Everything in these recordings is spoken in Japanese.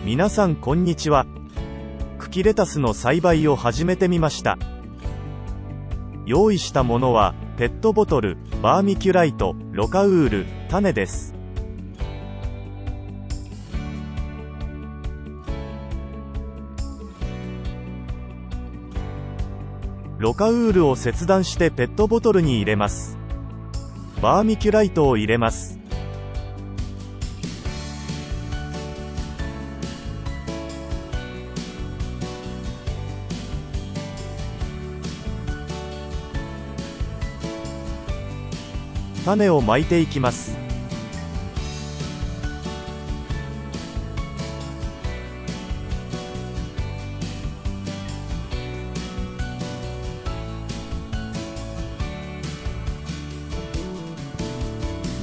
皆さんこんにちは。茎レタスの栽培を始めてみました。用意したものはペットボトル、バーミキュライト、ロカウール、種です。ロカウールを切断してペットボトルに入れます。バーミキュライトを入れます。種をまいていきます。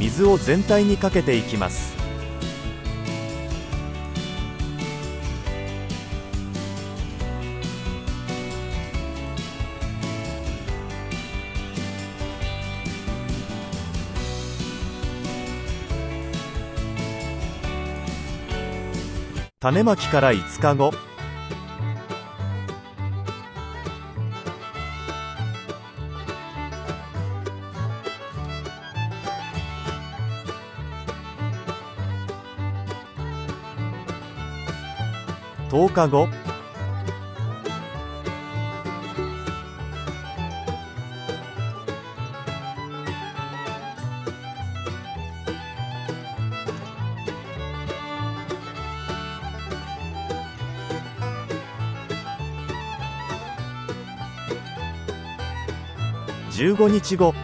水を全体にかけていきます。種まきから5日後、10日後、15日後、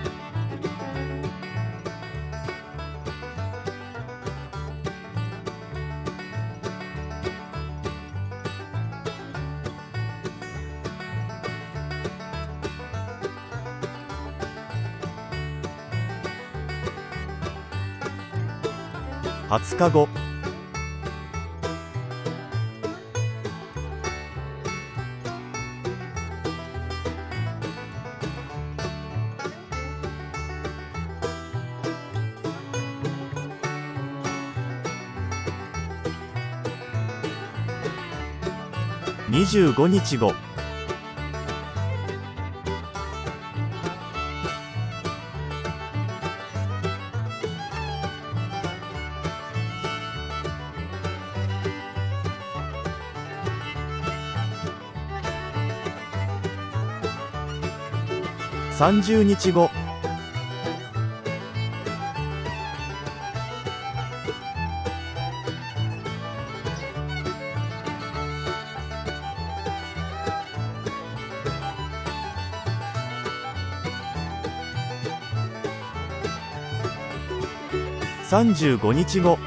20日後、25日後、30日後、35日後、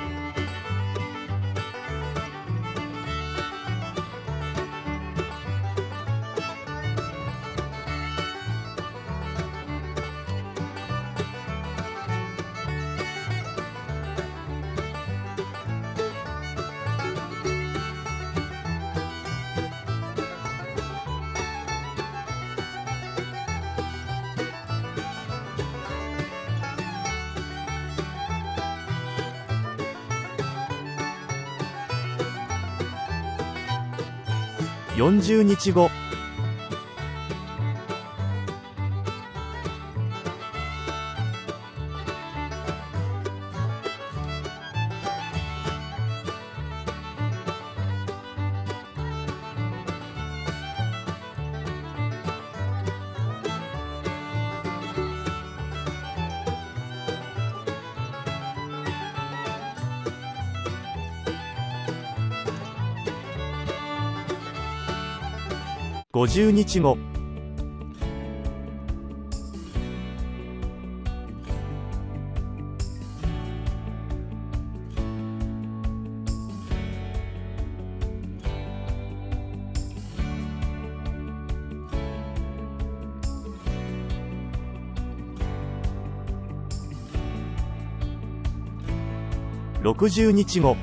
40日後、50日後、60日後、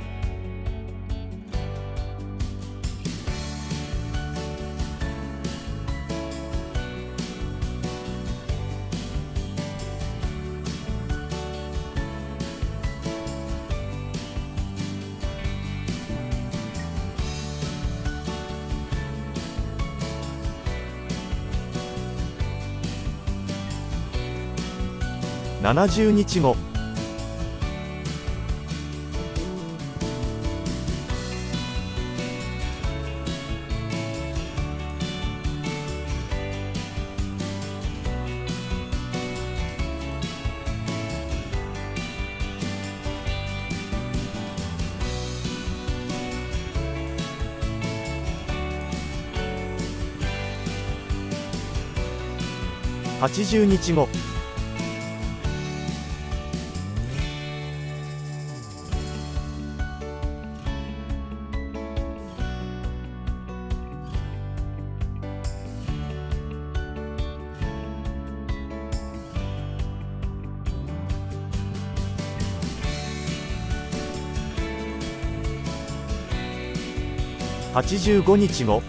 70日後。80日後。85日後。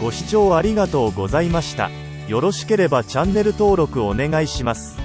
ご視聴ありがとうございました。よろしければチャンネル登録お願いします。